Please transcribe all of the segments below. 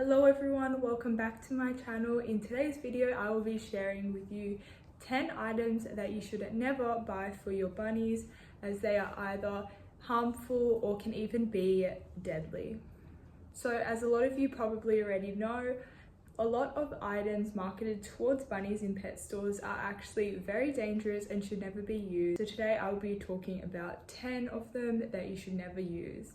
Hello everyone, welcome back to my channel. In today's video, I will be sharing with you 10 items that you should never buy for your bunnies, as they are either harmful or can even be deadly. So as a lot of you probably already know, a lot of items marketed towards bunnies in pet stores are actually very dangerous and should never be used. So today I'll be talking about 10 of them that you should never use.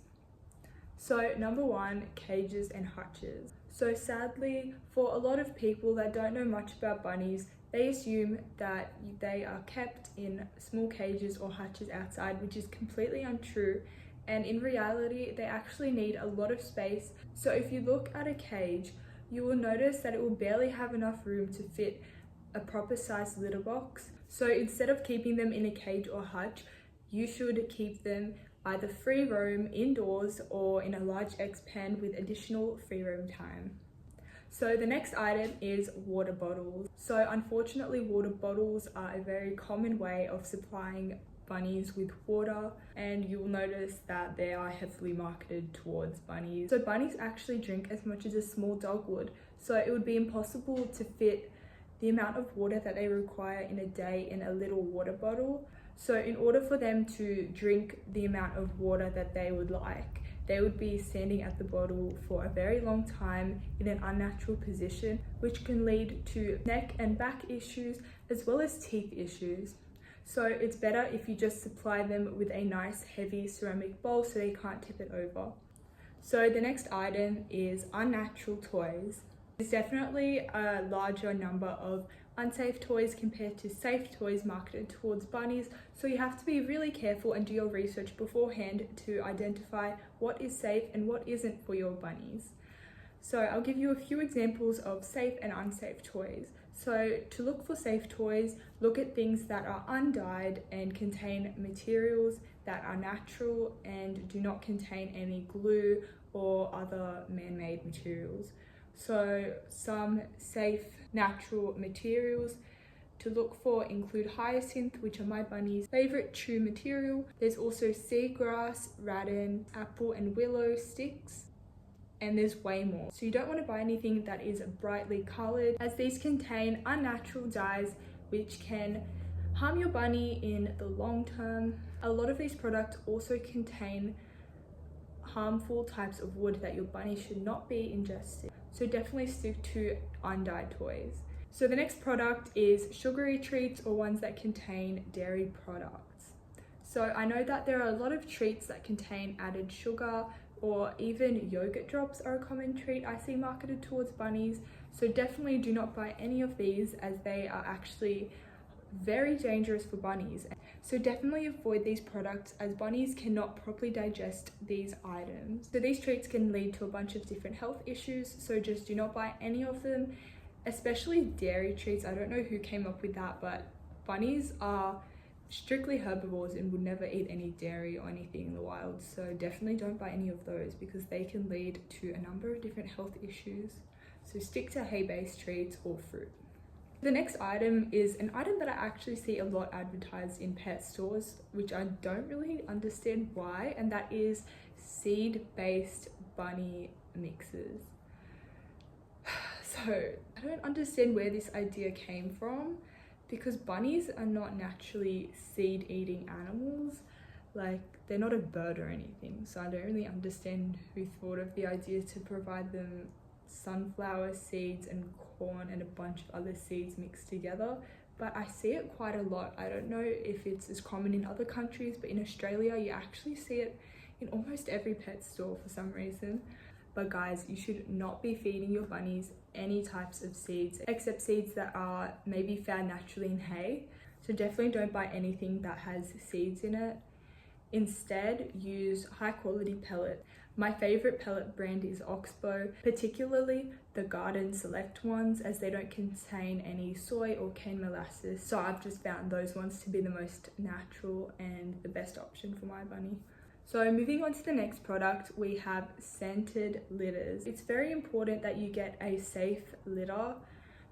So number one, cages and hutches. So sadly, for a lot of people that don't know much about bunnies, they assume that they are kept in small cages or hutches outside, which is completely untrue. And in reality, they actually need a lot of space. So if you look at a cage, you will notice that it will barely have enough room to fit a proper sized litter box. So instead of keeping them in a cage or hutch, you should keep them either free roam indoors or in a large X pen with additional free roam time. So the next item is water bottles. So unfortunately, water bottles are a very common way of supplying bunnies with water, and you will notice that they are heavily marketed towards bunnies. So bunnies actually drink as much as a small dog would, so it would be impossible to fit the amount of water that they require in a day in a little water bottle. So in order for them to drink the amount of water that they would like, they would be standing at the bottle for a very long time in an unnatural position, which can lead to neck and back issues as well as teeth issues. So it's better if you just supply them with a nice heavy ceramic bowl so they can't tip it over. So the next item is unnatural toys. There's definitely a larger number of unsafe toys compared to safe toys marketed towards bunnies, so you have to be really careful and do your research beforehand to identify what is safe and what isn't for your bunnies. So I'll give you a few examples of safe and unsafe toys. So to look for safe toys, look at things that are undyed and contain materials that are natural and do not contain any glue or other man-made materials. So some safe natural materials to look for include hyacinth, which are my bunny's favorite chew material. There's also seagrass, rattan, apple and willow sticks, and there's way more. So you don't want to buy anything that is brightly colored, as these contain unnatural dyes which can harm your bunny in the long term. A lot of these products also contain harmful types of wood that your bunny should not be ingesting. So definitely stick to undyed toys. So the next product is sugary treats, or ones that contain dairy products. So I know that there are a lot of treats that contain added sugar, or even yogurt drops are a common treat I see marketed towards bunnies. So definitely do not buy any of these, as they are actually very dangerous for bunnies. So definitely avoid these products, as bunnies cannot properly digest these items. So these treats can lead to a bunch of different health issues, so just do not buy any of them, especially dairy treats. I don't know who came up with that, but bunnies are strictly herbivores and would never eat any dairy or anything in the wild. So definitely don't buy any of those, because they can lead to a number of different health issues. So stick to hay-based treats or fruit. The next item is an item that I actually see a lot advertised in pet stores, which I don't really understand why, and that is seed-based bunny mixes. So I don't understand where this idea came from, because bunnies are not naturally seed-eating animals. Like, they're not a bird or anything, so I don't really understand who thought of the idea to provide them sunflower seeds and corn and a bunch of other seeds mixed together. But I see it quite a lot. I don't know if it's as common in other countries, but in Australia you actually see it in almost every pet store for some reason. But guys, you should not be feeding your bunnies any types of seeds except seeds that are maybe found naturally in hay. So definitely don't buy anything that has seeds in it. Instead, use high quality pellet. My favorite pellet brand is Oxbow, particularly the Garden Select ones, as they don't contain any soy or cane molasses. So I've just found those ones to be the most natural and the best option for my bunny. So moving on to the next product, we have scented litters. It's very important that you get a safe litter,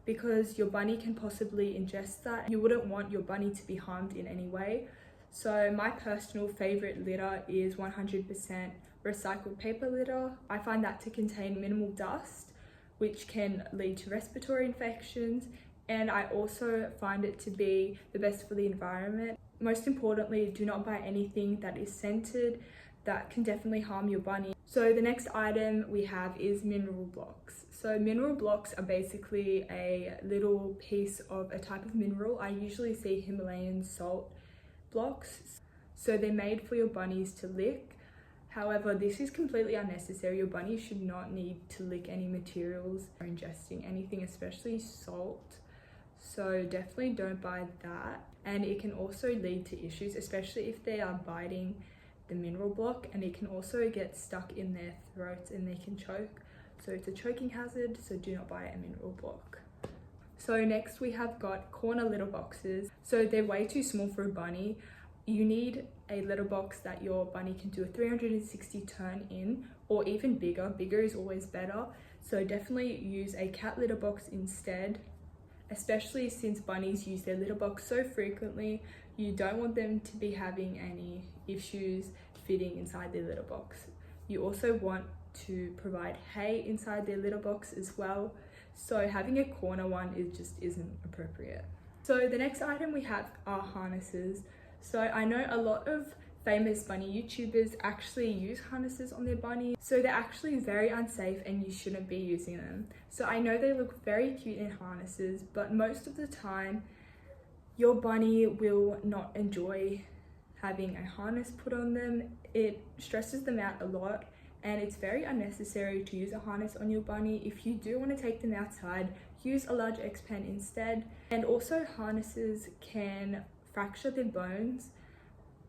because your bunny can possibly ingest that. You wouldn't want your bunny to be harmed in any way. So my personal favorite litter is 100% recycled paper litter. I find that to contain minimal dust, which can lead to respiratory infections. And I also find it to be the best for the environment. Most importantly, do not buy anything that is scented. That can definitely harm your bunny. So the next item we have is mineral blocks. So mineral blocks are basically a little piece of a type of mineral. I usually see Himalayan salt blocks. So they're made for your bunnies to lick. However, this is completely unnecessary. Your bunny should not need to lick any materials or ingesting anything, especially salt. So definitely don't buy that. And it can also lead to issues, especially if they are biting the mineral block, and it can also get stuck in their throats and they can choke. So it's a choking hazard, so do not buy a mineral block. So next we have got corner litter boxes. So they're way too small for a bunny. You need a litter box that your bunny can do a 360 turn in, or even bigger. Bigger is always better. So definitely use a cat litter box instead, especially since bunnies use their litter box so frequently. You don't want them to be having any issues fitting inside their litter box. You also want to provide hay inside their litter box as well. So having a corner one just isn't appropriate. So the next item we have are harnesses. So I know a lot of famous bunny YouTubers actually use harnesses on their bunnies. So they're actually very unsafe and you shouldn't be using them. So I know they look very cute in harnesses, but most of the time your bunny will not enjoy having a harness put on them. It stresses them out a lot, and it's very unnecessary to use a harness on your bunny. If you do want to take them outside, use a large X pen instead. And also harnesses can fracture their bones,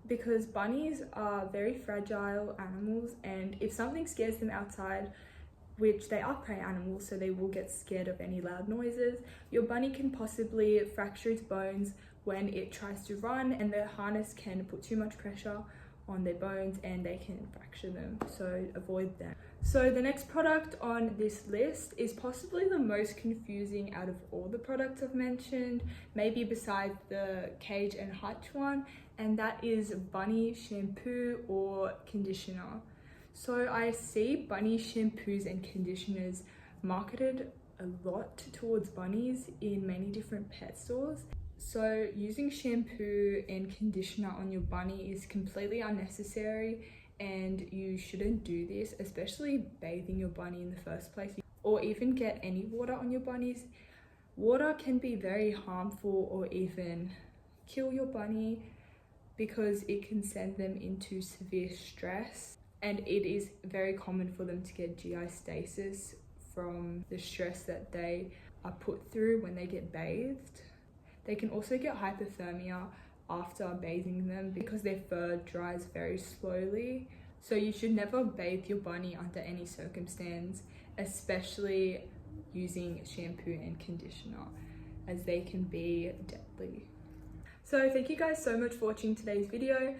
because bunnies are very fragile animals, and if something scares them outside, which they are prey animals, so they will get scared of any loud noises, your bunny can possibly fracture its bones when it tries to run, and the harness can put too much pressure on their bones and they can fracture them, so avoid them. So the next product on this list is possibly the most confusing out of all the products I've mentioned, maybe besides the Cage and Hutch one, and that is bunny shampoo or conditioner. So I see bunny shampoos and conditioners marketed a lot towards bunnies in many different pet stores. So using shampoo and conditioner on your bunny is completely unnecessary, and you shouldn't do this, especially bathing your bunny in the first place, or even get any water on your bunnies. Water can be very harmful or even kill your bunny, because it can send them into severe stress, and it is very common for them to get GI stasis from the stress that they are put through when they get bathed. They can also get hypothermia after bathing them because their fur dries very slowly. So you should never bathe your bunny under any circumstance, especially using shampoo and conditioner, as they can be deadly. So thank you guys so much for watching today's video.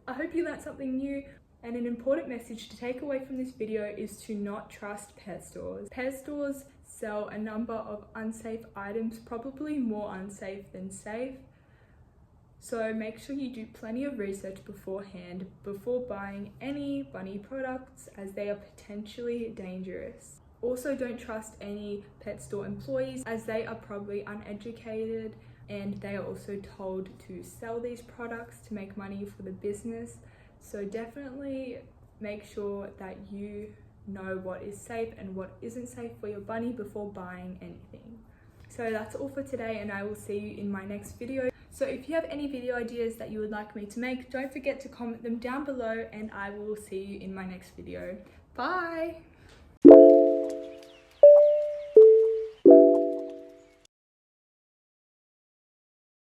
I hope you learned something new, and an important message to take away from this video is to not trust pet stores. Pet stores sell a number of unsafe items, probably more unsafe than safe. So make sure you do plenty of research beforehand before buying any bunny products, as they are potentially dangerous. Also, don't trust any pet store employees, as they are probably uneducated and they are also told to sell these products to make money for the business. So definitely make sure that you know what is safe and what isn't safe for your bunny before buying anything. So that's all for today, and I will see you in my next video. So if you have any video ideas that you would like me to make, don't forget to comment them down below, and I will see you in my next video. Bye!